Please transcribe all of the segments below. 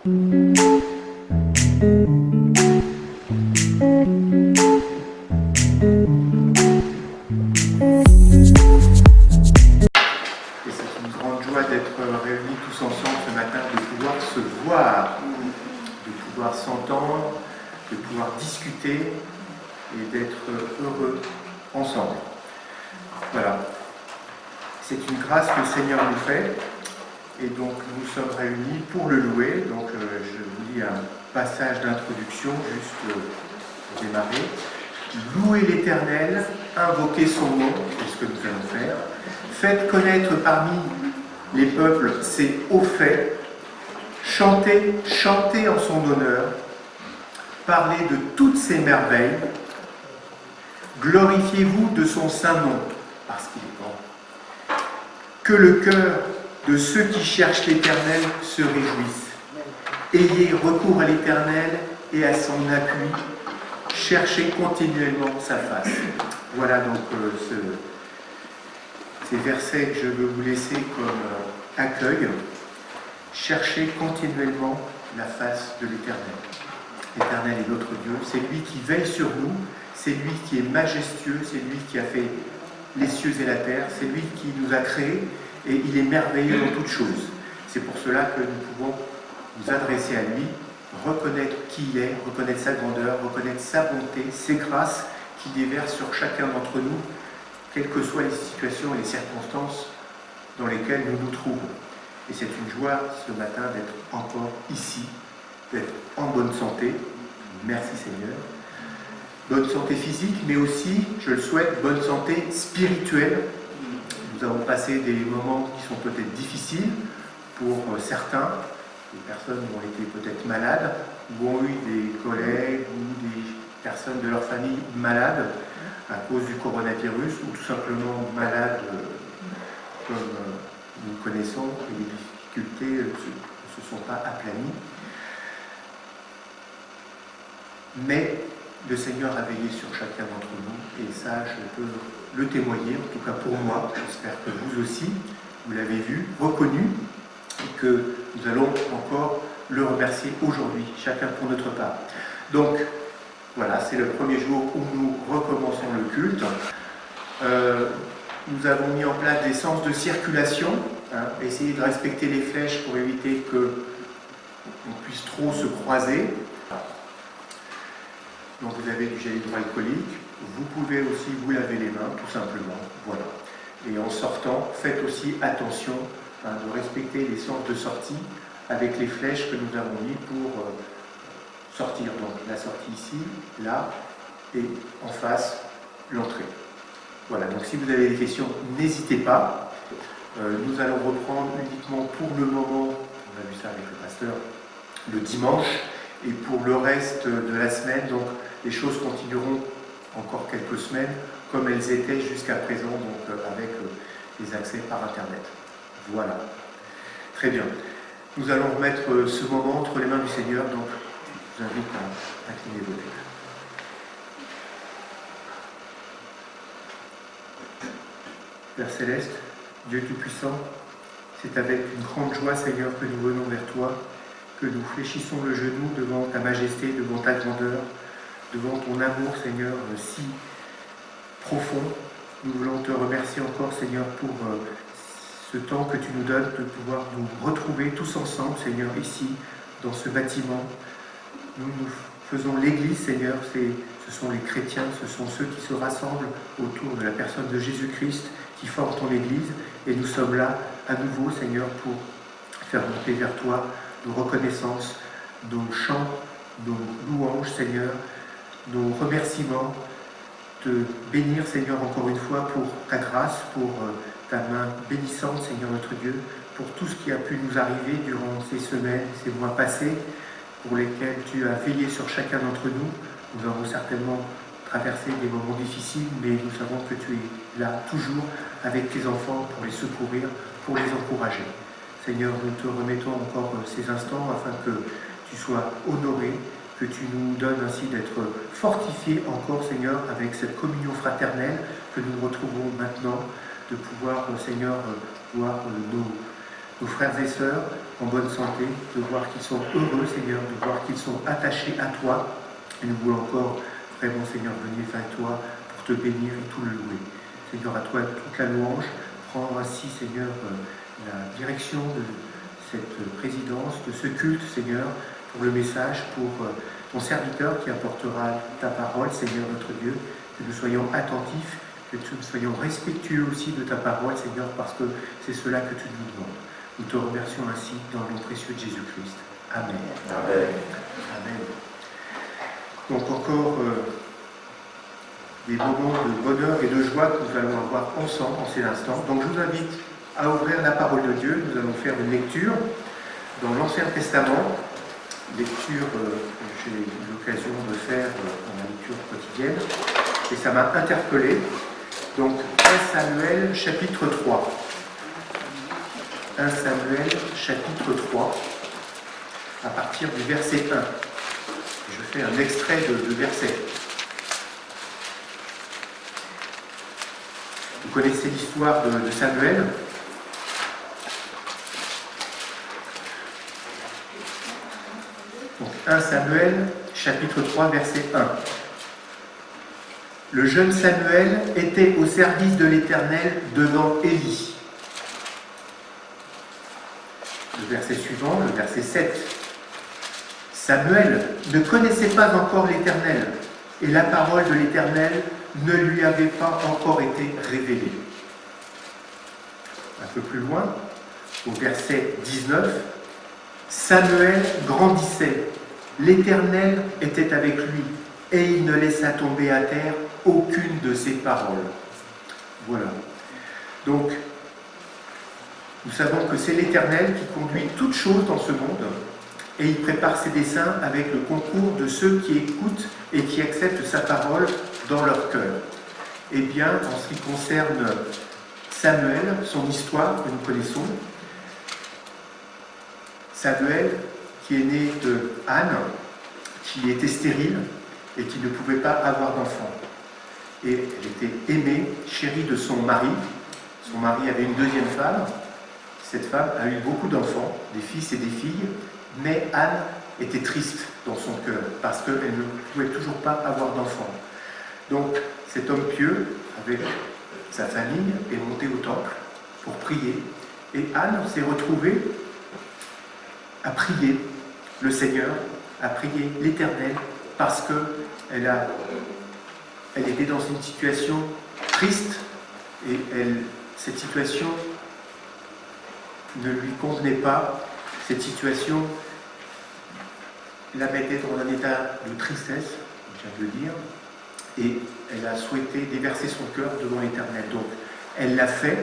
c'est une grande joie d'être réunis tous ensemble ce matin, de pouvoir se voir, de pouvoir s'entendre, de pouvoir discuter et d'être heureux ensemble. Voilà. C'est une grâce que le Seigneur nous fait et donc nous sommes réunis pour le louer. Donc je vous lis un passage d'introduction juste pour démarrer. Louez l'Éternel, invoquez son nom, c'est ce que nous allons faire. Faites connaître parmi les peuples ses hauts faits. Chantez, chantez en son honneur. Parlez de toutes ses merveilles. Glorifiez-vous de son saint nom, parce qu'il est grand. Que le cœur de ceux qui cherchent l'Éternel se réjouisse. Ayez recours à l'Éternel et à son appui. Cherchez continuellement sa face. Voilà donc ces versets que je veux vous laisser comme accueil. Cherchez continuellement la face de l'Éternel. L'Éternel est notre Dieu, c'est lui qui veille sur nous, c'est lui qui est majestueux, c'est lui qui a fait les cieux et la terre, c'est lui qui nous a créés et il est merveilleux dans toutes choses. C'est pour cela que nous pouvons nous adresser à lui, reconnaître qui il est, reconnaître sa grandeur, reconnaître sa bonté, ses grâces qui déversent sur chacun d'entre nous, quelles que soient les situations et les circonstances dans lesquelles nous nous trouvons. Et c'est une joie ce matin d'être encore ici, d'être en bonne santé. Merci Seigneur. Bonne santé physique, mais aussi, je le souhaite, bonne santé spirituelle. Nous avons passé des moments qui sont peut-être difficiles pour certains, des personnes qui ont été peut-être malades, ou ont eu des collègues ou des personnes de leur famille malades à cause du coronavirus, ou tout simplement malades comme nous connaissons, et les difficultés ne se sont pas aplanies. Mais le Seigneur a veillé sur chacun d'entre nous, et ça, je peux le témoigner, en tout cas pour moi, j'espère que vous aussi, vous l'avez vu, reconnu, et que nous allons encore le remercier aujourd'hui, chacun pour notre part. Donc, voilà, c'est le premier jour où nous recommençons le culte. Nous avons mis en place des sens de circulation, essayer de respecter les flèches pour éviter qu'on puisse trop se croiser. Donc vous avez du gel hydroalcoolique, vous pouvez aussi vous laver les mains, tout simplement, voilà. Et en sortant, faites aussi attention de respecter les sens de sortie avec les flèches que nous avons mis pour sortir. Donc la sortie ici, là, et en face, l'entrée. Voilà, donc si vous avez des questions, n'hésitez pas. Nous allons reprendre uniquement pour le moment, on a vu ça avec le pasteur, le dimanche, et pour le reste de la semaine, donc les choses continueront encore quelques semaines comme elles étaient jusqu'à présent, donc avec les accès par Internet. Voilà. Très bien. Nous allons remettre ce moment entre les mains du Seigneur, donc je vous invite à incliner vos têtes. Père Céleste, Dieu Tout-Puissant, c'est avec une grande joie, Seigneur, que nous venons vers toi, que nous fléchissons le genou devant ta majesté, devant ta grandeur, devant ton amour, Seigneur, si profond. Nous voulons te remercier encore, Seigneur, pour ce temps que tu nous donnes de pouvoir nous retrouver tous ensemble, Seigneur, ici, dans ce bâtiment. Nous faisons l'Église, Seigneur, ce sont les chrétiens, ce sont ceux qui se rassemblent autour de la personne de Jésus-Christ, qui forment ton Église, et nous sommes là à nouveau, Seigneur, pour faire monter vers toi nos reconnaissances, nos chants, nos louanges, Seigneur, nos remerciements, te bénir, Seigneur, encore une fois pour ta grâce, pour ta main bénissante, Seigneur notre Dieu, pour tout ce qui a pu nous arriver durant ces semaines, ces mois passés, pour lesquels tu as veillé sur chacun d'entre nous. Nous avons certainement traversé des moments difficiles, mais nous savons que tu es là toujours avec tes enfants pour les secourir, pour les encourager. Seigneur, nous te remettons encore ces instants afin que tu sois honoré, que tu nous donnes ainsi d'être fortifiés encore, Seigneur, avec cette communion fraternelle que nous retrouvons maintenant, de pouvoir, Seigneur, voir nos frères et sœurs en bonne santé, de voir qu'ils sont heureux, Seigneur, de voir qu'ils sont attachés à toi. Et nous voulons encore, vraiment, Seigneur, venir vers toi pour te bénir et tout le louer. Seigneur, à toi toute la louange. Prends ainsi, Seigneur, la direction de cette présidence, de ce culte, Seigneur, pour le message, pour ton serviteur qui apportera ta parole, Seigneur notre Dieu, que nous soyons attentifs, que nous soyons respectueux aussi de ta parole, Seigneur, parce que c'est cela que tu nous demandes. Nous te remercions ainsi dans le nom précieux de Jésus-Christ. Amen. Amen. Amen. Donc encore des moments de bonheur et de joie que nous allons avoir ensemble en ces instants. Donc je vous invite à ouvrir la parole de Dieu. Nous allons faire une lecture dans l'Ancien Testament, lecture que j'ai eu l'occasion de faire dans la lecture quotidienne, et ça m'a interpellé. Donc 1 Samuel chapitre 3. 1 Samuel chapitre 3, à partir du verset 1. Je fais un extrait de verset. Vous connaissez l'histoire de Samuel. Donc 1 Samuel chapitre 3, verset 1. Le jeune Samuel était au service de l'Éternel devant Élie. Le verset suivant, le verset 7. Samuel ne connaissait pas encore l'Éternel, et la parole de l'Éternel ne lui avait pas encore été révélée. Un peu plus loin, au verset 19, Samuel grandissait, l'Éternel était avec lui, et il ne laissa tomber à terre aucune de ses paroles. Voilà. Donc, nous savons que c'est l'Éternel qui conduit toutes choses dans ce monde, et il prépare ses desseins avec le concours de ceux qui écoutent et qui acceptent sa parole dans leur cœur. Eh bien, en ce qui concerne Samuel, son histoire que nous connaissons, Samuel, qui est né de Anne, qui était stérile et qui ne pouvait pas avoir d'enfant. Et elle était aimée, chérie de son mari. Son mari avait une deuxième femme. Cette femme a eu beaucoup d'enfants, des fils et des filles, mais Anne était triste dans son cœur parce qu'elle ne pouvait toujours pas avoir d'enfants. Donc cet homme pieux, avec sa famille, est monté au temple pour prier. Et Anne s'est retrouvée à prier le Seigneur, à prier l'Éternel, parce qu'elle était dans une situation triste et cette situation ne lui convenait pas. Cette situation la mettait dans un état de tristesse, je viens de le dire, et elle a souhaité déverser son cœur devant l'Éternel. Donc, elle l'a fait,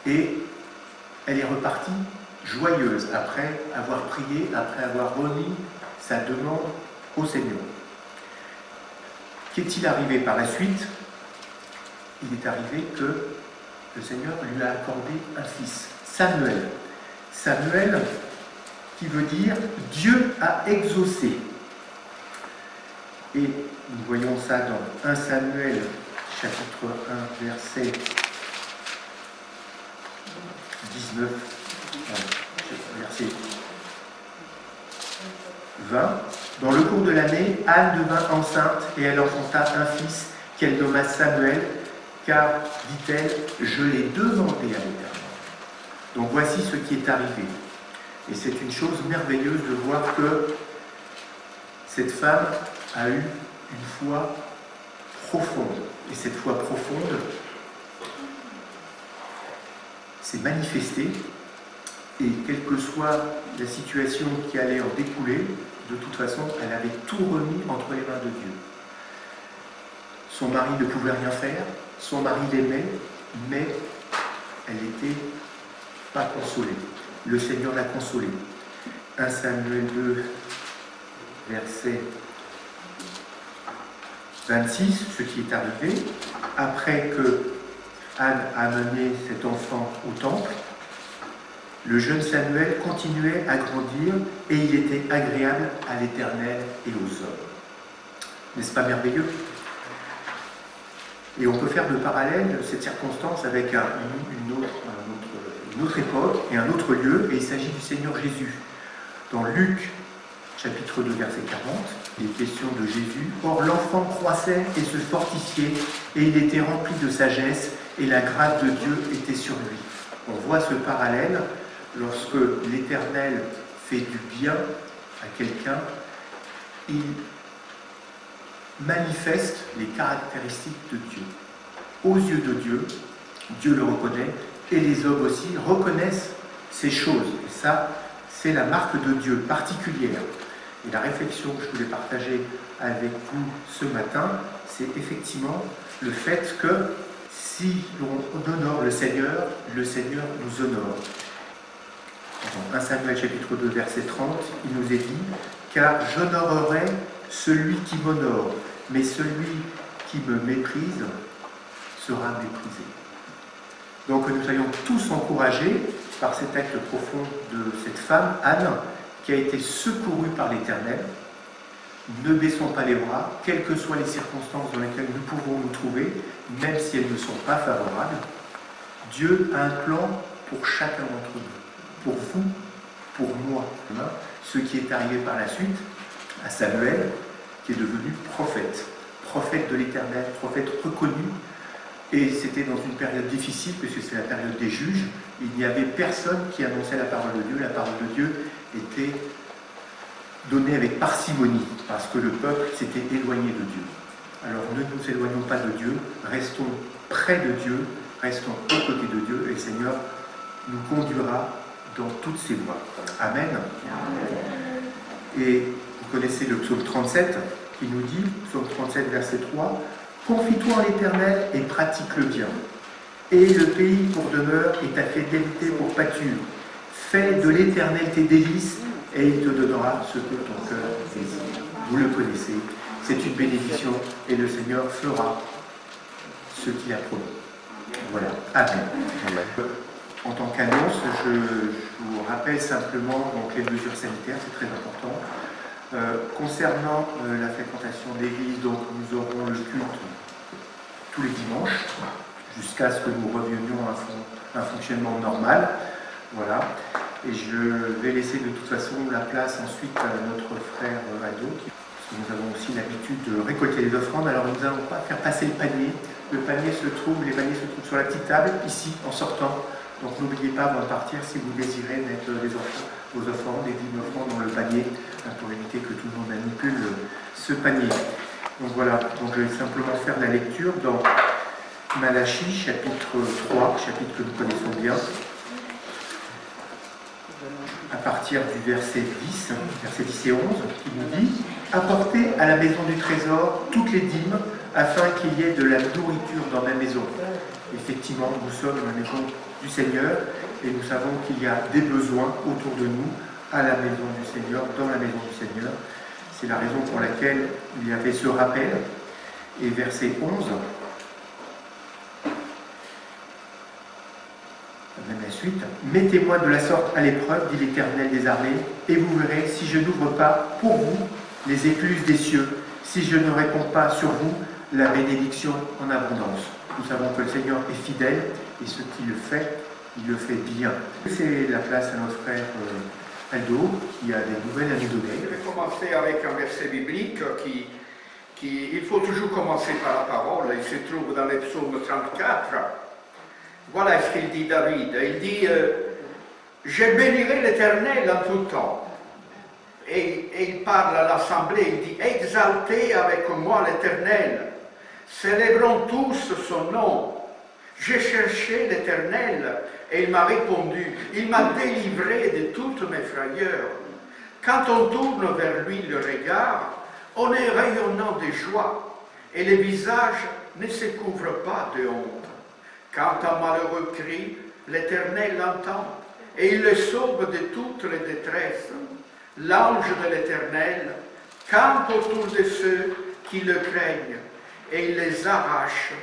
et elle est repartie joyeuse après avoir prié, après avoir remis sa demande au Seigneur. Qu'est-il arrivé par la suite? Il est arrivé que le Seigneur lui a accordé un fils, Samuel. Samuel, qui veut dire Dieu a exaucé. Et nous voyons ça dans 1 Samuel, chapitre 1, verset 19, verset 20. Dans le cours de l'année, Anne devint enceinte et elle enfanta un fils qu'elle nomma Samuel, car, dit-elle, je l'ai demandé à l'Éternel. Donc voici ce qui est arrivé. Et c'est une chose merveilleuse de voir que cette femme a eu une foi profonde. Et cette foi profonde s'est manifestée. Et quelle que soit la situation qui allait en découler, de toute façon, elle avait tout remis entre les mains de Dieu. Son mari ne pouvait rien faire, son mari l'aimait, mais elle n'était pas consolée. Le Seigneur l'a consolée. 1 Samuel 2, verset 26, ce qui est arrivé, après que Anne a amené cet enfant au temple, le jeune Samuel continuait à grandir et il était agréable à l'Éternel et aux hommes. N'est-ce pas merveilleux? Et on peut faire de parallèle cette circonstance avec une autre une autre époque et un autre lieu, et il s'agit du Seigneur Jésus. Dans Luc, chapitre 2, verset 40, il est question de Jésus. « Or l'enfant croissait et se fortifiait, et il était rempli de sagesse, et la grâce de Dieu était sur lui. » On voit ce parallèle lorsque l'Éternel fait du bien à quelqu'un, il manifeste les caractéristiques de Dieu. Aux yeux de Dieu, Dieu le reconnaît, et les hommes aussi reconnaissent ces choses. Et ça, c'est la marque de Dieu particulière. Et la réflexion que je voulais partager avec vous ce matin, c'est effectivement le fait que si l'on honore le Seigneur nous honore. Dans 1 Samuel chapitre 2, verset 30, il nous est dit « Car j'honorerai celui qui m'honore, mais celui qui me méprise sera méprisé. » Donc que nous soyons tous encouragés par cet acte profond de cette femme, Anne, qui a été secourue par l'Éternel. Ne baissons pas les bras, quelles que soient les circonstances dans lesquelles nous pouvons nous trouver, même si elles ne sont pas favorables. Dieu a un plan pour chacun d'entre nous, pour vous, pour moi. Ce qui est arrivé par la suite à Samuel, qui est devenu prophète de l'Éternel, prophète reconnu. Et c'était dans une période difficile, puisque c'est la période des juges. Il n'y avait personne qui annonçait la parole de Dieu. La parole de Dieu était donnée avec parcimonie, parce que le peuple s'était éloigné de Dieu. Alors ne nous éloignons pas de Dieu, restons près de Dieu, restons aux côtés de Dieu, et le Seigneur nous conduira dans toutes ses voies. Amen. Et vous connaissez le psaume 37, qui nous dit, psaume 37, verset 3, « Confie-toi en l'Éternel et pratique le bien. Et le pays pour demeure et ta fidélité pour pâture. Fais de l'Éternel tes délices et il te donnera ce que ton cœur désire. » Vous le connaissez, c'est une bénédiction et le Seigneur fera ce qu'il a promis. Voilà. Amen. Amen. En tant qu'annonce, je vous rappelle simplement donc, les mesures sanitaires, c'est très important. Concernant la fréquentation de l'église, donc nous aurons le culte tous les dimanches, jusqu'à ce que nous revenions à un fonctionnement normal. Voilà. Et je vais laisser de toute façon la place ensuite à notre frère Aldo, parce que nous avons aussi l'habitude de récolter les offrandes. Alors nous n'allons pas faire passer le panier. Les paniers se trouvent sur la petite table, ici, en sortant. Donc n'oubliez pas avant de partir, si vous désirez mettre vos offrandes, les dîmes offrandes dans le panier, pour éviter que tout le monde manipule ce panier. Donc voilà, donc je vais simplement faire la lecture dans Malachie, chapitre 3, chapitre que nous connaissons bien, à partir du verset 10 et 11, qui nous dit « Apportez à la maison du trésor toutes les dîmes, afin qu'il y ait de la nourriture dans ma maison. » Effectivement, nous sommes la maison du Seigneur, et nous savons qu'il y a des besoins autour de nous, à la maison du Seigneur, dans la maison du Seigneur. C'est la raison pour laquelle il y avait ce rappel. Et verset 11, même la suite, « Mettez-moi de la sorte à l'épreuve, dit l'Éternel des armées, et vous verrez si je n'ouvre pas pour vous les écluses des cieux, si je ne réponds pas sur vous la bénédiction en abondance. » Nous savons que le Seigneur est fidèle, et ce qu'il fait, il le fait bien. C'est la place à notre frère Aldo, qui a des nouvelles à nous donner. Je vais commencer avec un verset biblique il faut toujours commencer par la parole. Il se trouve dans les psaumes 34. Voilà ce qu'il dit David. Il dit je bénirai l'Éternel en tout temps. Et il parle à l'assemblée, il dit exaltez avec moi l'Éternel. Célébrons tous son nom. J'ai cherché l'Éternel et il m'a répondu. Il m'a délivré de toutes mes frayeurs. Quand on tourne vers lui le regard, on est rayonnant de joie et les visages ne se couvrent pas de honte. Quand un malheureux crie, l'Éternel l'entend et il le sauve de toutes les détresses. L'ange de l'Éternel campe autour de ceux qui le craignent et il les arrache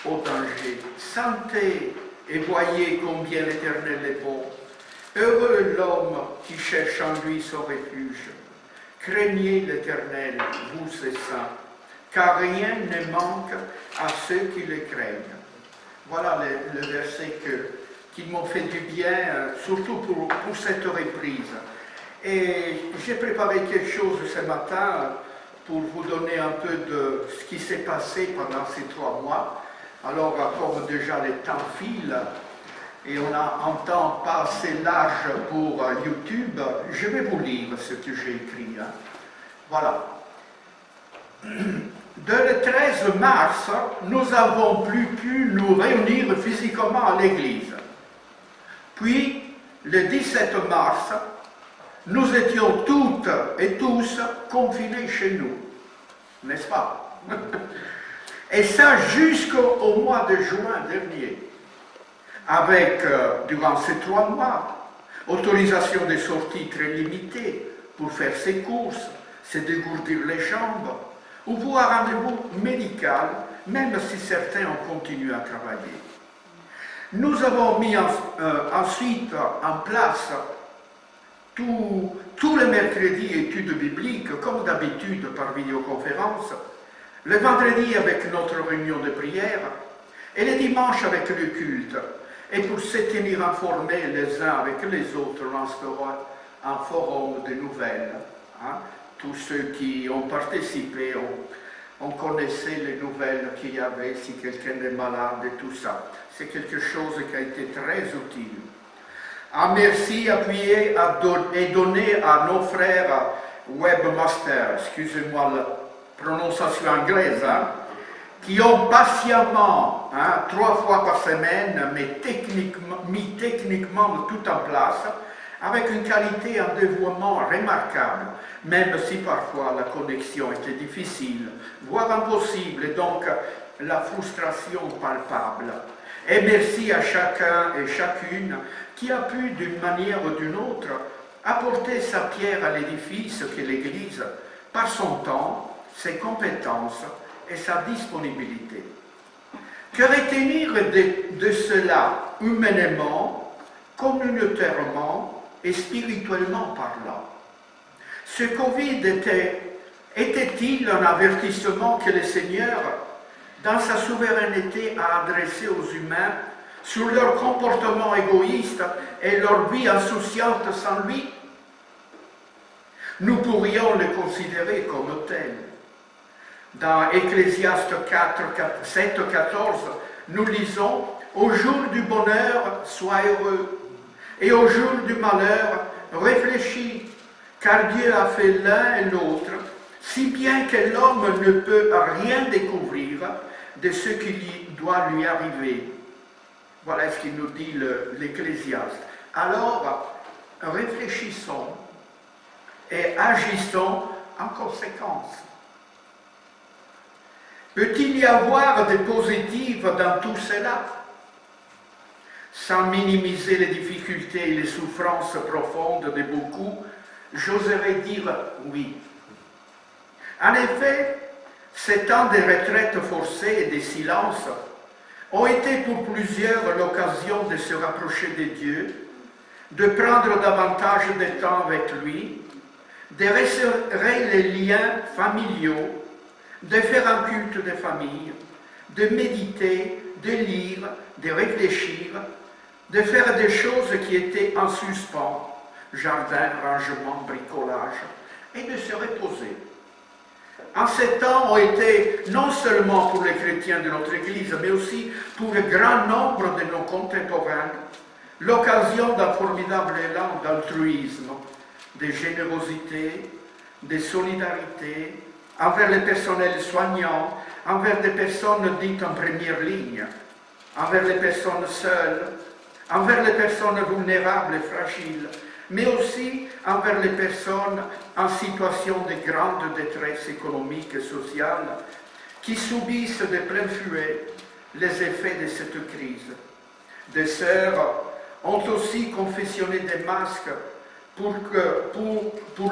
au danger. Sentez et voyez combien l'Éternel est bon. Heureux l'homme qui cherche en lui son refuge. Craignez l'Éternel, vous ses saints, car rien ne manque à ceux qui le craignent. Voilà le verset qui m'ont fait du bien, surtout pour cette reprise. Et j'ai préparé quelque chose ce matin pour vous donner un peu de ce qui s'est passé pendant ces 3 mois. Alors, comme déjà les temps filent, et on a un temps pas assez large pour YouTube, je vais vous lire ce que j'ai écrit. Voilà. Le 13 mars, nous avons plus pu nous réunir physiquement à l'église. Puis, le 17 mars, nous étions toutes et tous confinés chez nous, n'est-ce pas? Et ça jusqu'au mois de juin dernier, avec, durant ces 3 mois, autorisation de sortie très limitée pour faire ses courses, se dégourdir les jambes, ou pour un rendez-vous médical, même si certains ont continué à travailler. Nous avons mis ensuite en place tous les mercredis études bibliques, comme d'habitude par vidéoconférence, le vendredi avec notre réunion de prière, et le dimanche avec le culte. Et pour se tenir informés les uns avec les autres, on instaura un forum de nouvelles. Tous ceux qui ont participé, on connaissait les nouvelles qu'il y avait, si quelqu'un est malade et tout ça. C'est quelque chose qui a été très utile. Un merci appuyé et donné à nos frères webmasters, excusez-moi la prononciation anglaise, qui ont patiemment, 3 fois par semaine, mis techniquement tout en place, avec une qualité et un dévouement remarquable, même si parfois la connexion était difficile, voire impossible, et donc la frustration palpable. Et merci à chacun et chacune qui a pu, d'une manière ou d'une autre, apporter sa pierre à l'édifice qu'est l'Église, par son temps, ses compétences et sa disponibilité. Que retenir de cela humainement, communautairement et spirituellement parlant? Ce Covid était-il un avertissement que le Seigneur, dans sa souveraineté, a adressé aux humains sur leur comportement égoïste et leur vie insouciante sans lui? Nous pourrions le considérer comme tel. Dans Ecclésiaste 7, 14, nous lisons « Au jour du bonheur, sois heureux, et au jour du malheur, réfléchis, car Dieu a fait l'un et l'autre, si bien que l'homme ne peut rien découvrir de ce qui doit lui arriver. » Voilà ce qu'il nous dit l'Ecclésiaste. Alors, réfléchissons et agissons en conséquence. Peut-il y avoir des positives dans tout cela? Sans minimiser les difficultés et les souffrances profondes de beaucoup, j'oserais dire oui. En effet, ces temps de retraite forcée et de silence ont été pour plusieurs l'occasion de se rapprocher de Dieu, de prendre davantage de temps avec lui, de resserrer les liens familiaux, de faire un culte de famille, de méditer, de lire, de réfléchir, de faire des choses qui étaient en suspens, jardin, rangement, bricolage, et de se reposer. En ces temps ont été, non seulement pour les chrétiens de notre Église, mais aussi pour le grand nombre de nos contemporains, l'occasion d'un formidable élan d'altruisme, de générosité, de solidarité, envers les personnels soignants, envers des personnes dites en première ligne, envers les personnes seules, envers les personnes vulnérables et fragiles, mais aussi envers les personnes en situation de grande détresse économique et sociale qui subissent de plein fouet les effets de cette crise. Des sœurs ont aussi confectionné des masques pour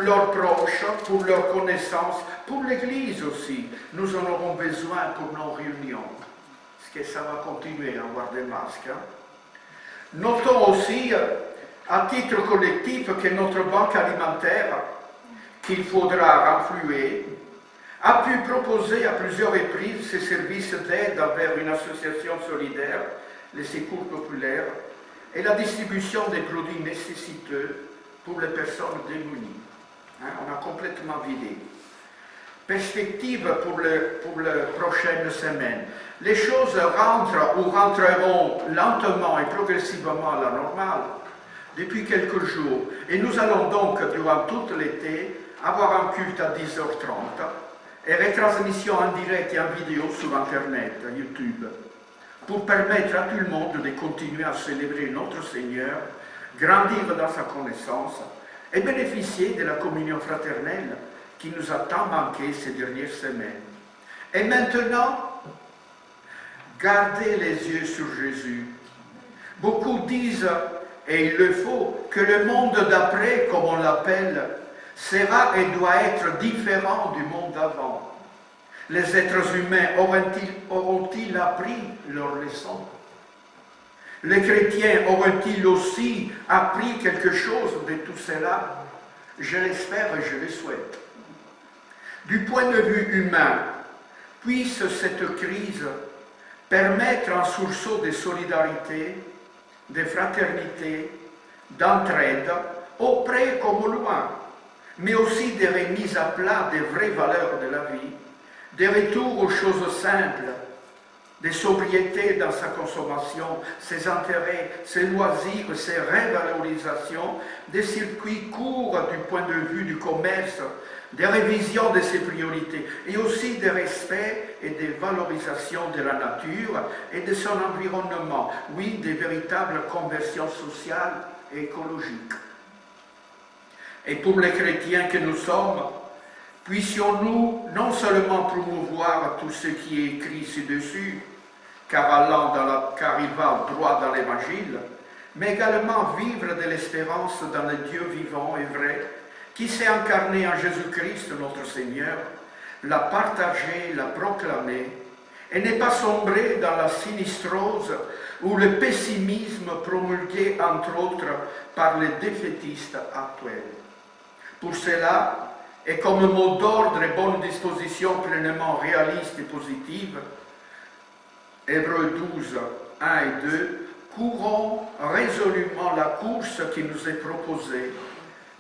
leurs proches, pour leurs connaissances, pour l'Église aussi. Nous en aurons besoin pour nos réunions, parce que ça va continuer à avoir des masques. Notons aussi, à titre collectif, que notre banque alimentaire, qu'il faudra renflouer, a pu proposer à plusieurs reprises ses services d'aide envers une association solidaire, les Secours populaires, et la distribution des produits nécessiteux pour les personnes démunies. On a complètement vidé. Perspective pour les prochaines semaines. Les choses rentrent ou rentreront lentement et progressivement à la normale depuis quelques jours. Et nous allons donc, durant tout l'été, avoir un culte à 10h30 et retransmission en direct et en vidéo sur Internet, YouTube, pour permettre à tout le monde de continuer à célébrer notre Seigneur, grandir dans sa connaissance et bénéficier de la communion fraternelle qui nous a tant manqué ces dernières semaines. Et maintenant, gardez les yeux sur Jésus. Beaucoup disent, et il le faut, que le monde d'après, comme on l'appelle, sera et doit être différent du monde d'avant. Les êtres humains auront-ils appris leur leçon? Les chrétiens auront-ils aussi appris quelque chose de tout cela? Je l'espère et je le souhaite. Du point de vue humain, puisse cette crise permettre un sursaut de solidarité, de fraternité, d'entraide, auprès comme au loin, mais aussi de remise à plat des vraies valeurs de la vie, des retours aux choses simples, des sobriétés dans sa consommation, ses intérêts, ses loisirs, ses revalorisations, des circuits courts du point de vue du commerce, des révisions de ses priorités, et aussi des respects et des valorisations de la nature et de son environnement, oui, des véritables conversions sociales et écologiques. Et pour les chrétiens que nous sommes, puissions-nous non seulement promouvoir tout ce qui est écrit ci-dessus, car il va droit dans l'Évangile, mais également vivre de l'espérance dans le Dieu vivant et vrai, qui s'est incarné en Jésus-Christ notre Seigneur, l'a partagé, l'a proclamé, et n'est pas sombré dans la sinistrose ou le pessimisme promulgué entre autres par les défaitistes actuels. Pour cela, et comme mot d'ordre et bonne disposition pleinement réaliste et positive, Hébreux 12, 1 et 2, courons résolument la course qui nous est proposée,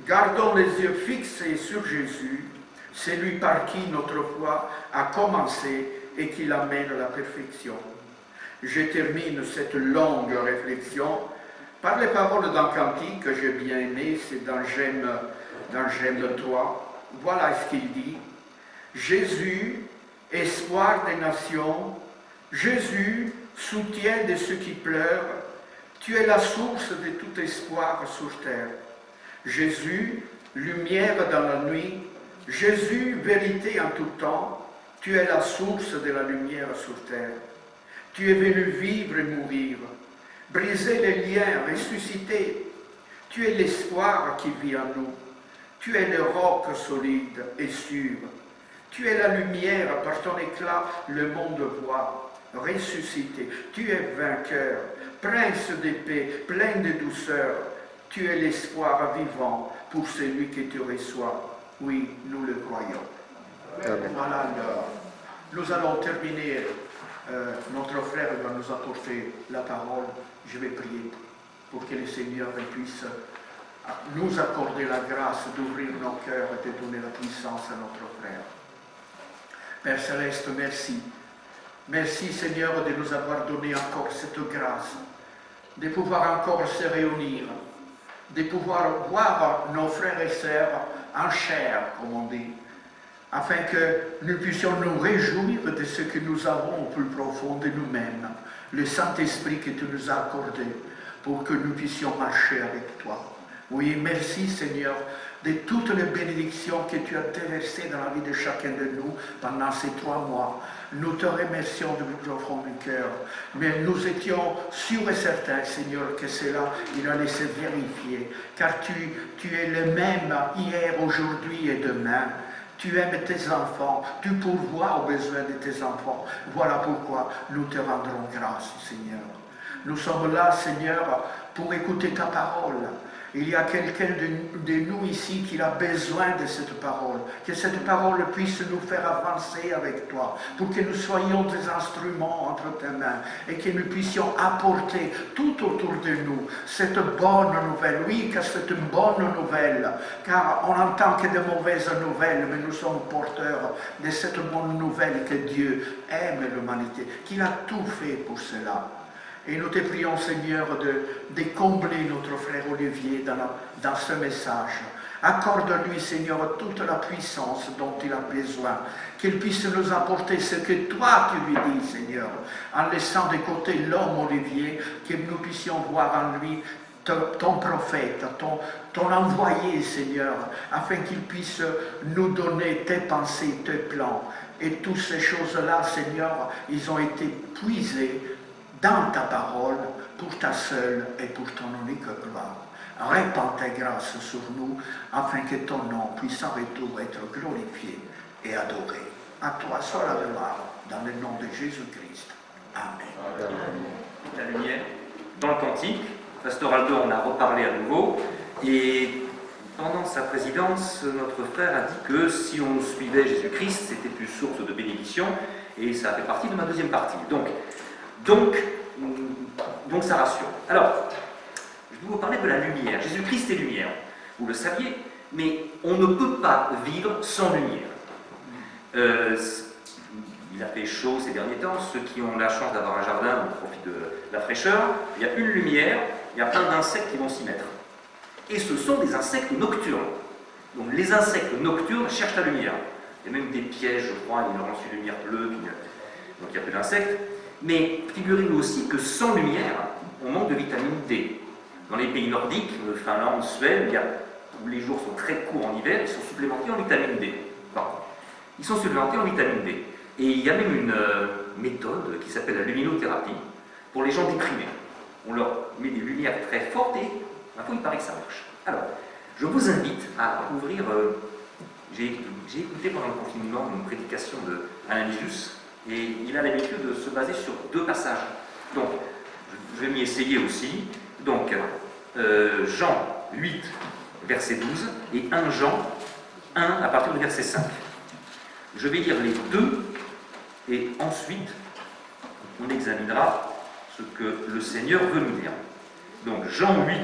gardons les yeux fixés sur Jésus, celui par qui notre foi a commencé et qui l'amène à la perfection. Je termine cette longue réflexion par les paroles d'un cantique que j'ai bien aimé, c'est dans J'aime toi. Voilà ce qu'il dit. Jésus, espoir des nations, Jésus, soutien de ceux qui pleurent, tu es la source de tout espoir sur terre. Jésus, lumière dans la nuit, Jésus, vérité en tout temps, tu es la source de la lumière sur terre. Tu es venu vivre et mourir, briser les liens, ressusciter. Tu es l'espoir qui vit en nous. Tu es le roc solide et sûr. Tu es la lumière, par ton éclat, le monde voit. Ressuscité, tu es vainqueur, prince de paix, plein de douceur. Tu es l'espoir vivant pour celui qui te reçoit. Oui, nous le croyons. Amen. Voilà, nous allons terminer. Notre frère va nous apporter la parole. Je vais prier pour que le Seigneur puisse nous accorder la grâce d'ouvrir nos cœurs et de donner la puissance à notre frère. Père Céleste, merci. Merci Seigneur de nous avoir donné encore cette grâce, de pouvoir encore se réunir, de pouvoir voir nos frères et sœurs en chair, comme on dit, afin que nous puissions nous réjouir de ce que nous avons au plus profond de nous-mêmes, le Saint-Esprit que tu nous as accordé, pour que nous puissions marcher avec toi. Oui, merci Seigneur de toutes les bénédictions que tu as déversées dans la vie de chacun de nous pendant ces 3 mois. Nous te remercions du plus profond du cœur, mais nous étions sûrs et certains, Seigneur, que cela, il allait se vérifier, car tu es le même hier, aujourd'hui et demain. Tu aimes tes enfants, tu pourvois aux besoins de tes enfants. Voilà pourquoi nous te rendrons grâce, Seigneur. Nous sommes là, Seigneur, pour écouter ta parole. il y a quelqu'un de nous ici qui a besoin de cette parole, que cette parole puisse nous faire avancer avec toi, pour que nous soyons des instruments entre tes mains et que nous puissions apporter tout autour de nous cette bonne nouvelle. Oui, que c'est une bonne nouvelle, car on n'entend que de mauvaises nouvelles, mais nous sommes porteurs de cette bonne nouvelle que Dieu aime l'humanité, qu'il a tout fait pour cela. Et nous te prions, Seigneur, de combler notre frère Olivier dans ce message. Accorde-lui, Seigneur, toute la puissance dont il a besoin, qu'il puisse nous apporter ce que toi tu lui dis, Seigneur, en laissant de côté l'homme Olivier, que nous puissions voir en lui ton prophète, ton envoyé, Seigneur, afin qu'il puisse nous donner tes pensées, tes plans. Et toutes ces choses-là, Seigneur, ils ont été puisées dans ta parole, pour ta seule et pour ton unique gloire. Répands tes grâces sur nous, afin que ton nom puisse en retour être glorifié et adoré. À toi soit la gloire, dans le nom de Jésus-Christ. Amen. La lumière, dans le cantique, Pasteur Aldo en a reparlé à nouveau, et pendant sa présidence, notre frère a dit que si on suivait Jésus-Christ, c'était une source de bénédiction, et ça fait partie de ma deuxième partie. Donc ça rassure. Alors, je vais vous parler de la lumière. Jésus-Christ est lumière, vous le saviez, mais on ne peut pas vivre sans lumière. Il a fait chaud ces derniers temps, ceux qui ont la chance d'avoir un jardin, on profite de la fraîcheur, il y a une lumière, il y a plein d'insectes qui vont s'y mettre. Et ce sont des insectes nocturnes. Donc les insectes nocturnes cherchent la lumière. Il y a même des pièges, je crois, ils lancent une lumière bleue, donc il n'y a plus d'insectes. Mais figurez-vous aussi que sans lumière, on manque de vitamine D. Dans les pays nordiques, Finlande, Suède, où les jours sont très courts en hiver, ils sont supplémentés en vitamine D. Pardon. Ils sont supplémentés en vitamine D. Et il y a même une méthode qui s'appelle la luminothérapie pour les gens déprimés. On leur met des lumières très fortes et il paraît que ça marche. Alors, je vous invite à ouvrir... J'ai écouté pendant le confinement une prédication d'Alain Lisus, et il a l'habitude de se baser sur 2 passages. Donc, je vais m'y essayer aussi. Donc, Jean 8, verset 12, et 1 Jean 1 à partir du verset 5. Je vais lire les 2, et ensuite, on examinera ce que le Seigneur veut nous dire. Donc, Jean 8,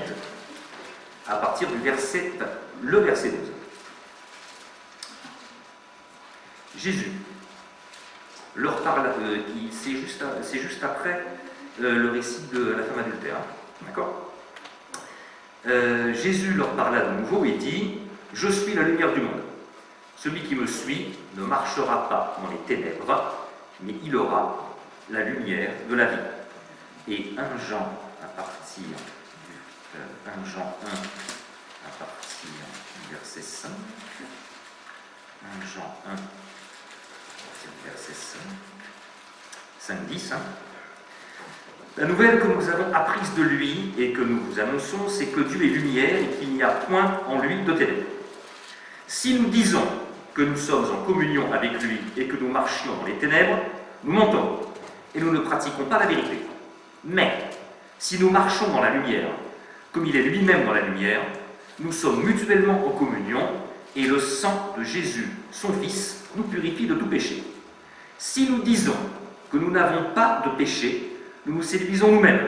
à partir du verset 12. Jésus leur parle, c'est juste après le récit de la femme adultère, d'accord ? Jésus leur parla de nouveau et dit « Je suis la lumière du monde. Celui qui me suit ne marchera pas dans les ténèbres, mais il aura la lumière de la vie. » Et 1 Jean à partir du 1 Jean 1 à partir du verset 5. 1 Jean 1 verset 5, 10. La nouvelle que nous avons apprise de lui et que nous vous annonçons, c'est que Dieu est lumière et qu'il n'y a point en lui de ténèbres. Si nous disons que nous sommes en communion avec lui et que nous marchions dans les ténèbres, nous mentons et nous ne pratiquons pas la vérité. Mais si nous marchons dans la lumière, comme il est lui-même dans la lumière, nous sommes mutuellement en communion et le sang de Jésus, son Fils, nous purifie de tout péché. Si nous disons que nous n'avons pas de péché, nous nous séduisons nous-mêmes,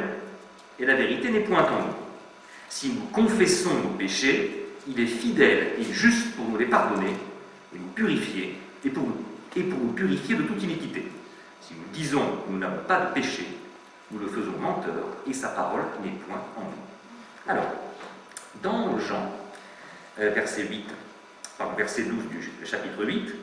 et la vérité n'est point en nous. Si nous confessons nos péchés, il est fidèle et juste pour nous les pardonner et nous purifier, et pour nous purifier de toute iniquité. Si nous disons que nous n'avons pas de péché, nous le faisons menteur, et sa parole n'est point en nous. Alors, dans Jean, verset 12 du chapitre 8,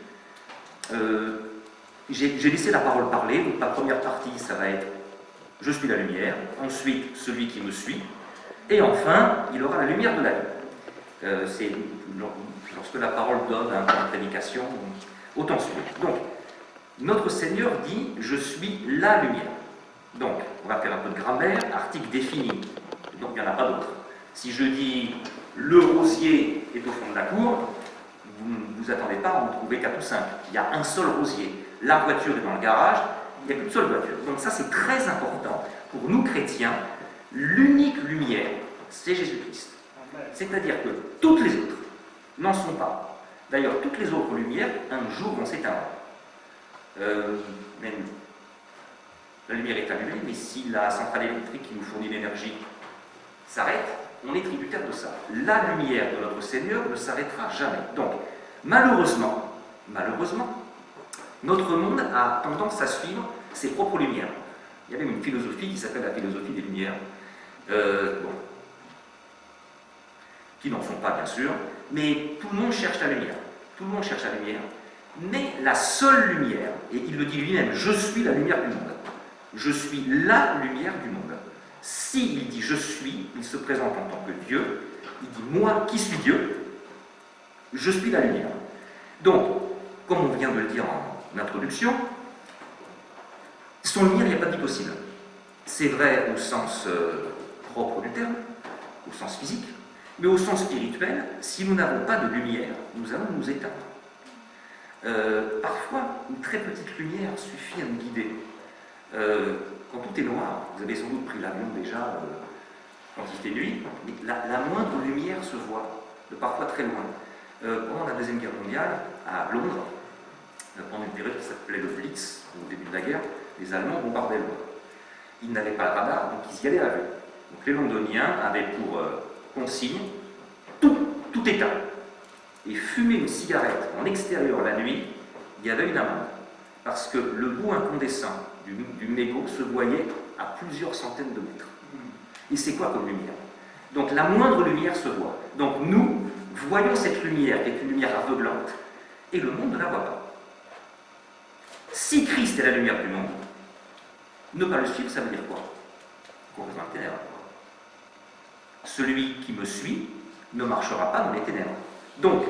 j'ai laissé la parole parler. Donc la première partie, ça va être « Je suis la lumière », ensuite « Celui qui me suit », et enfin, il aura la lumière de la vie. C'est lorsque la parole donne un temps de prédication, autant suivre. Donc, notre Seigneur dit « Je suis la lumière ». Donc, on va faire un peu de grammaire, article défini, donc il n'y en a pas d'autre. Si je dis « Le rosier est au fond de la cour », vous ne vous attendez pas à en trouver 4 ou 5. Il y a un seul rosier. La voiture est dans le garage, il n'y a qu'une seule voiture. Donc ça, c'est très important. Pour nous, chrétiens, l'unique lumière, c'est Jésus-Christ. C'est-à-dire que toutes les autres n'en sont pas. D'ailleurs, toutes les autres lumières, un jour, vont s'éteindre. Même la lumière est allumée, mais si la centrale électrique qui nous fournit l'énergie s'arrête, on est tributaire de ça. La lumière de notre Seigneur ne s'arrêtera jamais. Donc, malheureusement, notre monde a tendance à suivre ses propres lumières. Il y a même une philosophie qui s'appelle la philosophie des lumières, qui n'en sont pas bien sûr, mais tout le monde cherche la lumière. Tout le monde cherche la lumière, mais la seule lumière, et il le dit lui-même, je suis la lumière du monde. Je suis la lumière du monde. S'il dit je suis, il se présente en tant que Dieu, il dit moi qui suis Dieu, je suis la lumière. Donc, comme on vient de le dire en introduction, sans lumière, il n'y a pas de vie possible. C'est vrai au sens propre du terme, au sens physique, mais au sens spirituel, si nous n'avons pas de lumière, nous allons nous éteindre. Parfois, une très petite lumière suffit à nous guider. Quand tout est noir, vous avez sans doute pris l'avion déjà quand il fait nuit, mais la moindre lumière se voit, de parfois très loin. Pendant la Deuxième Guerre mondiale, à Londres, pendant une période qui s'appelait le Blitz, au début de la guerre, les Allemands bombardaient Londres. Ils n'avaient pas le radar, donc ils y allaient à vue. Donc les Londoniens avaient pour consigne tout éteint. Et fumer une cigarette en extérieur la nuit, il y avait une amende. Parce que le bout incandescent du mégot se voyait à plusieurs centaines de mètres. Et c'est quoi comme lumière? Donc la moindre lumière se voit. Donc nous voyons cette lumière qui est une lumière aveuglante, et le monde ne la voit pas. Si Christ est la lumière du monde, ne pas le suivre, ça veut dire quoi? Qu'on reste dans les ténèbres. Celui qui me suit ne marchera pas dans les ténèbres. Donc,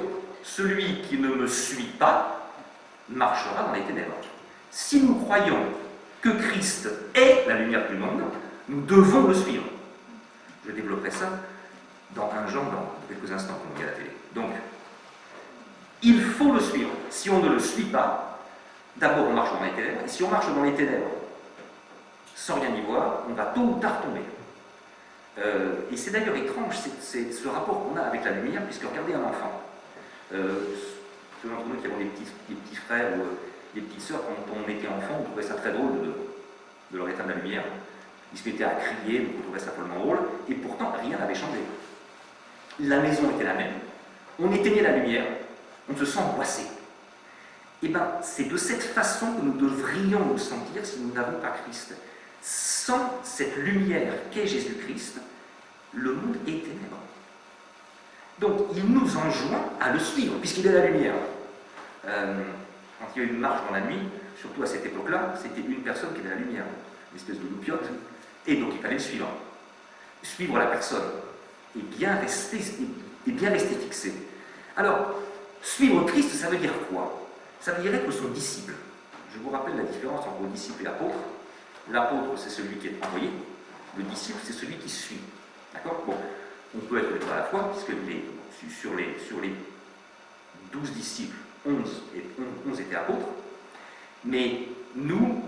celui qui ne me suit pas marchera dans les ténèbres. Si nous croyons que Christ est la lumière du monde, nous devons le suivre. Je développerai ça dans un Jean dans quelques instants, comme on dit à la télé. Donc, il faut le suivre. Si on ne le suit pas, d'abord on marche dans les ténèbres, et si on marche dans les ténèbres sans rien y voir, on va tôt ou tard tomber. Et c'est d'ailleurs étrange, c'est ce rapport qu'on a avec la lumière, puisque regardez un enfant. Ceux d'entre nous qui avons des petits frères ou des petites sœurs, quand on était enfant, on trouvait ça très drôle de leur éteindre la lumière. Ils se mettaient à crier, donc on trouvait ça follement drôle, et pourtant rien n'avait changé. La maison était la même, on éteignait la lumière, on se sent angoissé. Et bien, c'est de cette façon que nous devrions nous sentir si nous n'avons pas Christ. Sans cette lumière qu'est Jésus-Christ, le monde est ténébreux. Donc, il nous enjoint à le suivre, puisqu'il est la lumière. Quand il y a eu une marche dans la nuit, surtout à cette époque-là, c'était une personne qui était la lumière, une espèce de loupiote, et donc il fallait le suivre. Suivre la personne, et bien rester fixé. Alors, suivre Christ, ça veut dire quoi? Ça veut dire être son disciple. Je vous rappelle la différence entre disciple et apôtre. L'apôtre, c'est celui qui est envoyé. Le disciple, c'est celui qui suit. D'accord? Bon, on peut être les deux à la fois, puisque sur les 12 disciples, 11 étaient apôtres. Mais nous,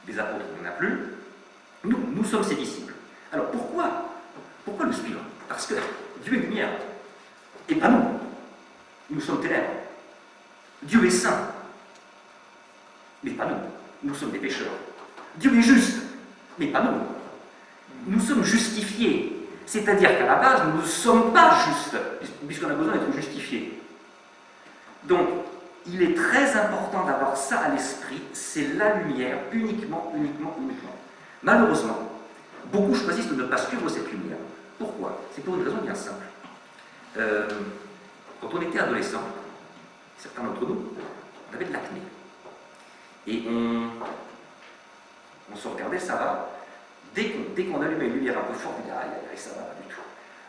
les apôtres, il n'y en a plus. Nous sommes ses disciples. Alors pourquoi le suivre? Parce que Dieu est lumière. Et pas nous. Nous sommes ténèbres. Dieu est saint. Mais pas nous. Nous sommes des pécheurs. Dieu est juste. Mais pas nous. Nous sommes justifiés. C'est-à-dire qu'à la base, nous ne sommes pas justes, puisqu'on a besoin d'être justifiés. Donc, il est très important d'avoir ça à l'esprit. C'est la lumière, uniquement. Malheureusement, beaucoup choisissent de ne pas suivre cette lumière. Pourquoi? C'est pour une raison bien simple. Quand on était adolescent, certains d'entre nous, on avait de l'acné. Et on se regardait, ça va. Dès qu'on allumait une lumière un peu forte, on disait, aïe, ça va pas du tout.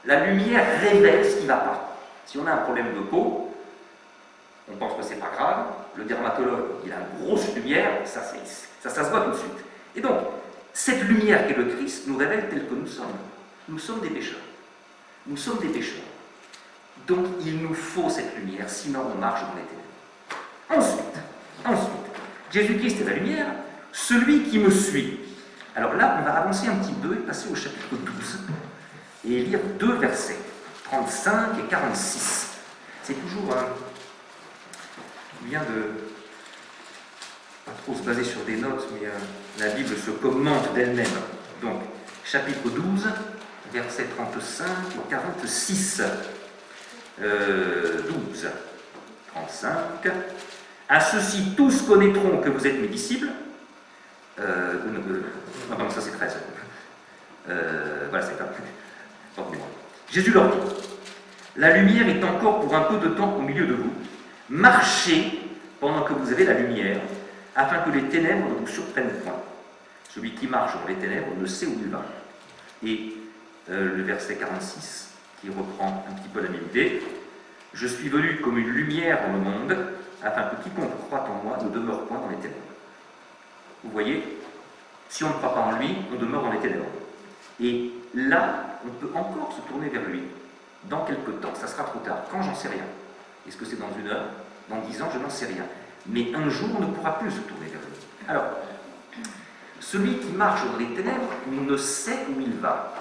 La lumière révèle ce qui ne va pas. Si on a un problème de peau, on pense que c'est pas grave. Le dermatologue, il a une grosse lumière, ça se voit tout de suite. Et donc, cette lumière qu'est le Christ nous révèle tel que nous sommes. Nous sommes des pécheurs. Nous sommes des pécheurs. Donc, il nous faut cette lumière, sinon on marche dans les ténèbres. Ensuite, Jésus-Christ est la lumière, celui qui me suit. Alors là, on va avancer un petit peu et passer au chapitre 12 et lire 2 versets. 35 et 46. C'est toujours bien de pas trop se baser sur des notes, mais la Bible se commente d'elle-même. Donc, chapitre 12, versets 35 et 46. 12, 35. À ceux-ci, tous connaîtront que vous êtes mes disciples. Non, pardon, ça c'est 13. Voilà, c'est pas plus. Pardonnez-moi. Jésus leur dit, la lumière est encore pour un peu de temps au milieu de vous. Marchez pendant que vous avez la lumière, afin que les ténèbres ne vous surprennent point. Celui qui marche dans les ténèbres ne sait où il va. Et le verset 46, qui reprend un petit peu la même idée. Je suis venu comme une lumière dans le monde, afin que quiconque croit en moi ne demeure point dans les ténèbres. Vous voyez, si on ne croit pas en lui, on demeure dans les ténèbres. Et là, on peut encore se tourner vers lui. Dans quelque temps, ça sera trop tard. Quand, j'en sais rien. Est-ce que c'est dans 1 heure? Dans 10 ans, je n'en sais rien. Mais un jour, on ne pourra plus se tourner vers lui. Alors, celui qui marche dans les ténèbres ne sait où il va.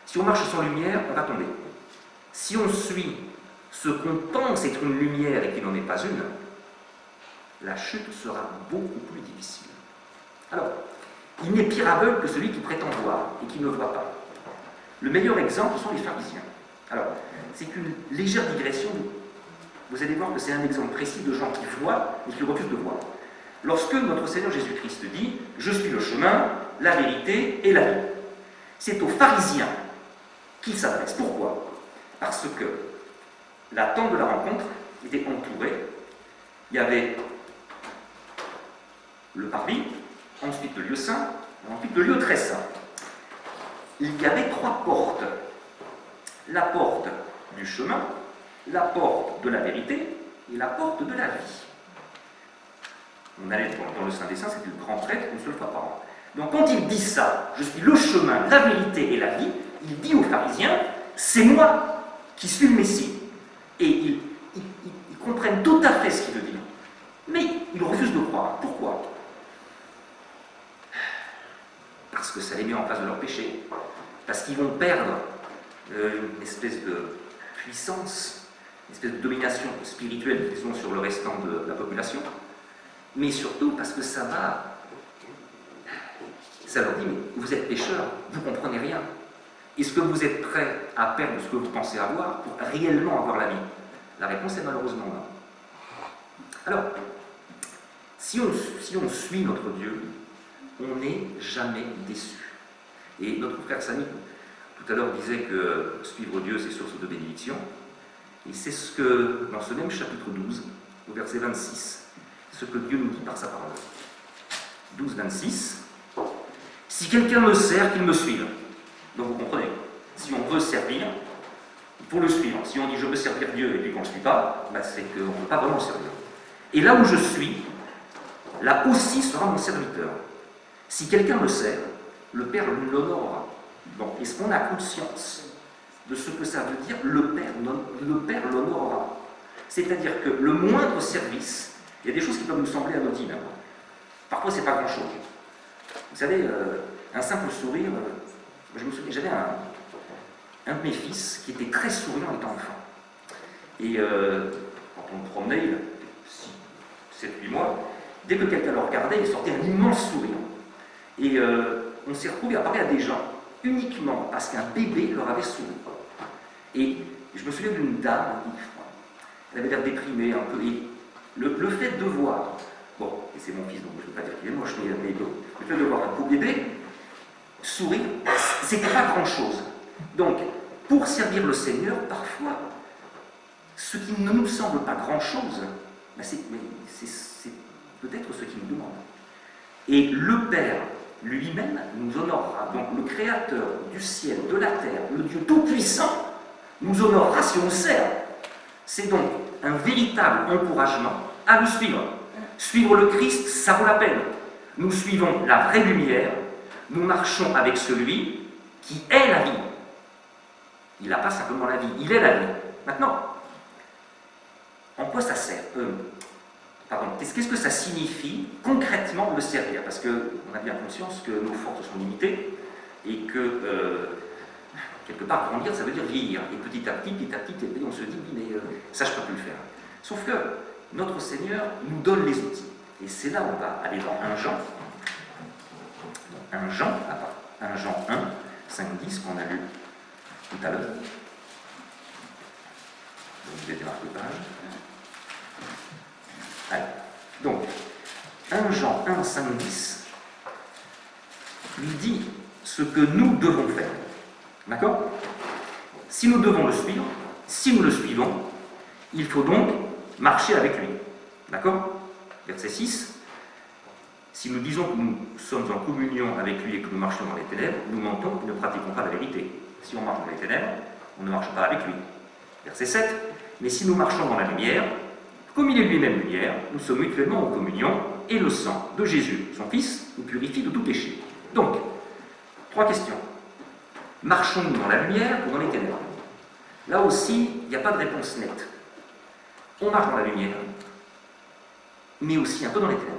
Si on marche sans lumière, on va tomber. Si on suit ce qu'on pense être une lumière et qui n'en est pas une, la chute sera beaucoup plus difficile. Alors, il n'est pire aveugle que celui qui prétend voir et qui ne voit pas. Le meilleur exemple sont les pharisiens. Alors, c'est qu'une légère digression. Vous allez voir que c'est un exemple précis de gens qui voient et qui refusent de voir. Lorsque notre Seigneur Jésus-Christ dit « Je suis le chemin, la vérité et la vie », c'est aux pharisiens qu'il s'adresse. Pourquoi? Parce que la tente de la rencontre était entourée. Il y avait le parvis, ensuite le lieu saint, et ensuite le lieu très saint. Il y avait 3 portes. La porte du chemin, la porte de la vérité et la porte de la vie. On allait dans le Saint des Saints, c'était le grand prêtre une seule fois par an. Donc quand il dit ça, je suis le chemin, la vérité et la vie, il dit aux pharisiens, c'est moi qui suis le Messie. Et ils comprennent tout à fait ce qu'il veut dire. Mais ils refusent de croire. Pourquoi? Parce que ça les met en face de leur péché. Parce qu'ils vont perdre une espèce de puissance, une espèce de domination spirituelle qu'ils ont sur le restant de la population. Mais surtout parce que ça leur dit, mais vous êtes pécheurs, vous ne comprenez rien. Est-ce que vous êtes prêts à perdre ce que vous pensez avoir pour réellement avoir la vie? La réponse est malheureusement non. Alors, si on suit notre Dieu, on n'est jamais déçu. Et notre frère Samy, tout à l'heure, disait que suivre Dieu, c'est source de bénédiction. Et c'est ce que, dans ce même chapitre 12, au verset 26, ce que Dieu nous dit par sa parole. 12, 26. Si quelqu'un me sert, qu'il me suive. Donc vous comprenez, si on veut servir, il faut le suivre. Si on dit je veux servir Dieu et puis qu'on ne le suit pas, ben c'est qu'on ne peut pas vraiment le servir. Et là où je suis, là aussi sera mon serviteur. Si quelqu'un me sert, le Père l'honorera. Donc, est-ce qu'on a conscience de ce que ça veut dire le Père l'honorera? C'est-à-dire que le moindre service, il y a des choses qui peuvent nous sembler anodines. Parfois, c'est pas grand-chose. Vous savez, un simple sourire, je me souviens, j'avais un de mes fils qui était très souriant étant enfant. Et quand on le promenait, il avait 7-8 mois, dès que quelqu'un le regardait, il sortait un immense sourire. Et on s'est retrouvé à parler à des gens uniquement parce qu'un bébé leur avait souri. Et je me souviens d'une dame, elle avait l'air déprimée un peu, et le fait de voir, bon, et c'est mon fils, donc je ne veux pas dire qu'il est moche, mais le fait de voir un beau bébé sourire, c'était pas grand-chose. Donc, pour servir le Seigneur, parfois, ce qui ne nous semble pas grand-chose, ben c'est peut-être ce qu'il nous demande. Et le Père lui-même nous honorera. Donc le Créateur du ciel, de la terre, le Dieu Tout-Puissant, nous honorera si on le sert. C'est donc un véritable encouragement à le suivre. Suivre le Christ, ça vaut la peine. Nous suivons la vraie lumière, nous marchons avec celui qui est la vie. Il n'a pas simplement la vie, il est la vie. Maintenant, en quoi ça sert qu'est-ce que ça signifie concrètement de le servir? Parce qu'on a bien conscience que nos forces sont limitées et que quelque part, grandir, ça veut dire vieillir. Et petit à petit, on se dit, oui, mais ça, je ne peux plus le faire. Sauf que notre Seigneur nous donne les outils. Et c'est là où on va aller dans 1 Jean. 1 Jean 1, 5, 10, qu'on a lu tout à l'heure. Donc, je vais démarrer page. Allez. Donc, 1 Jean 1, 5, 10 lui dit ce que nous devons faire. D'accord? Si nous devons le suivre, si nous le suivons, il faut donc marcher avec lui. D'accord? Verset 6. Si nous disons que nous sommes en communion avec lui et que nous marchons dans les ténèbres, nous mentons et ne pratiquons pas la vérité. Si on marche dans les ténèbres, on ne marche pas avec lui. Verset 7. Mais si nous marchons dans la lumière, comme il est lui-même lumière, nous sommes mutuellement en communion et le sang de Jésus, son Fils, nous purifie de tout péché. Donc, 3 questions. Marchons-nous dans la lumière ou dans les ténèbres? Là aussi, il n'y a pas de réponse nette. On marche dans la lumière, mais aussi un peu dans les ténèbres.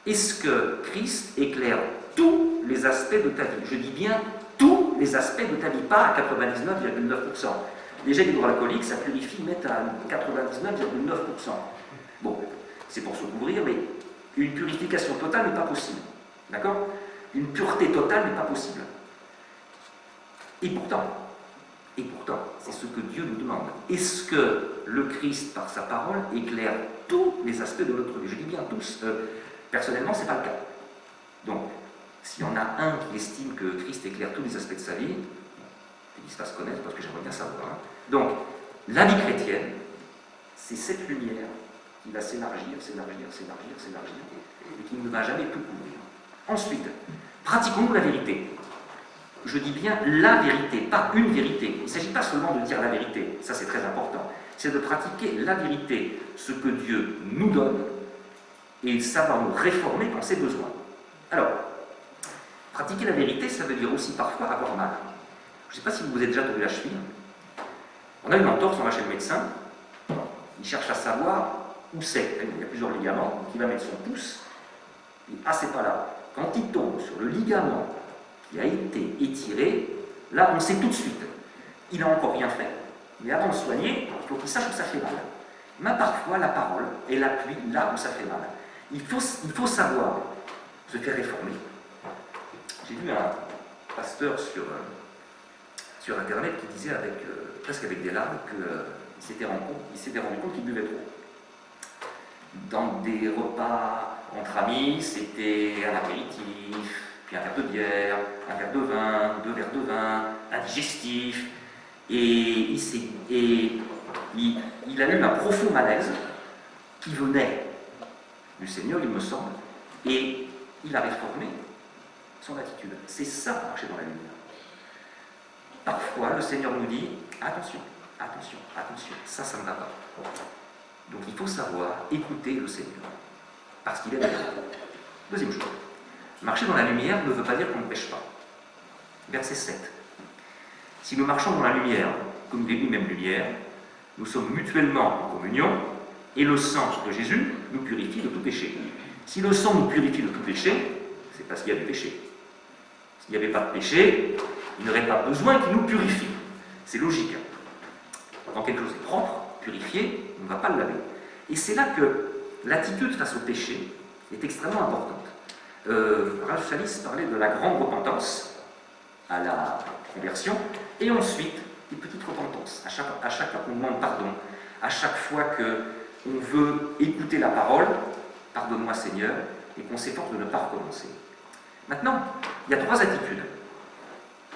Est-ce que Christ éclaire tous les aspects de ta vie? Je dis bien tous les aspects de ta vie, pas à 99,9%. Les gels hydroalcooliques, ça purifie, mettent à 99,9%. Bon, c'est pour se couvrir, mais une purification totale n'est pas possible. D'accord? Une pureté totale n'est pas possible. Et pourtant, c'est ce que Dieu nous demande. Est-ce que le Christ, par sa parole, éclaire tous les aspects de notre vie? Je dis bien tous. Personnellement, ce n'est pas le cas. Donc, s'il y en a un qui estime que Christ éclaire tous les aspects de sa vie, il se fasse connaître parce que j'aimerais bien savoir. Hein. Donc, la vie chrétienne, c'est cette lumière qui va s'élargir, et qui ne va jamais tout couvrir. Ensuite, pratiquons-nous la vérité. Je dis bien la vérité, pas une vérité. Il ne s'agit pas seulement de dire la vérité, ça c'est très important. C'est de pratiquer la vérité, ce que Dieu nous donne, et savoir nous réformer quand c'est besoin. Alors, pratiquer la vérité, ça veut dire aussi parfois avoir mal. Je ne sais pas si vous vous êtes déjà tombé la cheville. On a une entorse, on va chez le médecin, il cherche à savoir où c'est. Il y a plusieurs ligaments, donc il va mettre son pouce, et c'est pas là. Quand il tombe sur le ligament qui a été étiré, là on sait tout de suite. Il n'a encore rien fait, mais avant de soigner, il faut qu'il sache où ça fait mal. Mais parfois, la parole est l'appui là où ça fait mal. Il faut savoir se faire réformer. J'ai vu un pasteur sur Internet qui disait presque avec des larmes qu'il s'était rendu compte qu'il buvait trop. Dans des repas entre amis, c'était un apéritif, puis un verre de bière, un verre de vin, 2 verres de vin, un digestif. Et il a eu un profond malaise qui venait du Seigneur, il me semble, et il a réformé son attitude. C'est ça, marcher dans la lumière. Parfois, le Seigneur nous dit, attention, ça ne va pas. Donc il faut savoir écouter le Seigneur, parce qu'il est là. Deuxième chose, marcher dans la lumière ne veut pas dire qu'on ne pêche pas. Verset 7. Si nous marchons dans la lumière, comme il est lui-même lumière, nous sommes mutuellement en communion, et le sang de Jésus nous purifie de tout péché. Si le sang nous purifie de tout péché, c'est parce qu'il y a du péché. S'il n'y avait pas de péché, il n'aurait pas besoin qu'il nous purifie. C'est logique. Quand quelque chose est propre, purifié, on ne va pas le laver. Et c'est là que l'attitude face au péché est extrêmement importante. Ralph Sallis parlait de la grande repentance à la conversion, et ensuite des petites repentances. À chaque fois qu'on demande pardon, à chaque fois qu'on veut écouter la parole, pardonne-moi Seigneur, et qu'on s'efforce de ne pas recommencer. Maintenant, il y a 3 attitudes.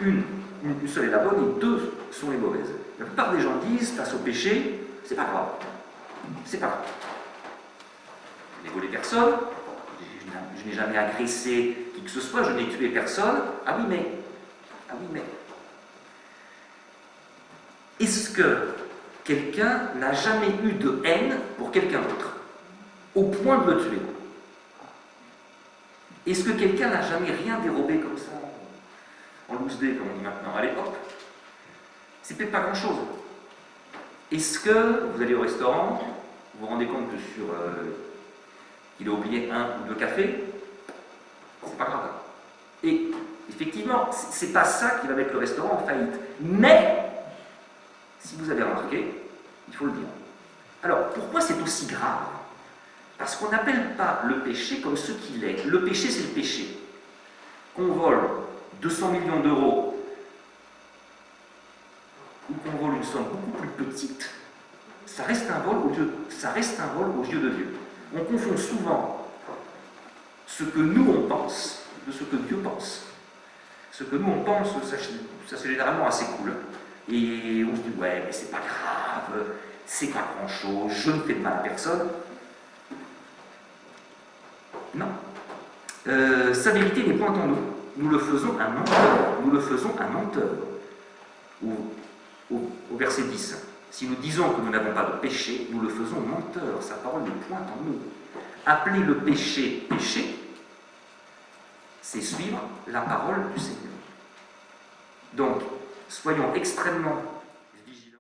Une seule est la bonne et 2 sont les mauvaises. La plupart des gens disent, face au péché, c'est pas grave. C'est pas grave. Je n'ai volé personne, je n'ai jamais agressé qui que ce soit, je n'ai tué personne. Ah oui, mais. Est-ce que quelqu'un n'a jamais eu de haine pour quelqu'un d'autre, au point de le tuer? Est-ce que quelqu'un n'a jamais rien dérobé comme ça, en loose day, comme on dit maintenant? Allez, hop, c'est peut-être pas grand-chose. Est-ce que vous allez au restaurant, vous vous rendez compte que il a oublié 1 ou 2 cafés? C'est pas grave. Et effectivement, c'est pas ça qui va mettre le restaurant en faillite. Mais, si vous avez remarqué, il faut le dire. Alors, pourquoi c'est aussi grave? Parce qu'on n'appelle pas le péché comme ce qu'il est. Le péché, c'est le péché. Qu'on vole 200 millions d'euros ou qu'on vole une somme beaucoup plus petite, ça reste un vol aux yeux de Dieu. On confond souvent ce que nous on pense de ce que Dieu pense. Ce que nous on pense, ça c'est généralement assez cool. Et on se dit, ouais, mais c'est pas grave, c'est pas grand chose, je ne fais de mal à personne. Non. Sa vérité n'est point en nous. Nous le faisons un menteur. Nous le faisons un menteur. Au verset 10. Si nous disons que nous n'avons pas de péché, nous le faisons menteur. Sa parole n'est point en nous. Appeler le péché péché, c'est suivre la parole du Seigneur. Donc, soyons extrêmement vigilants.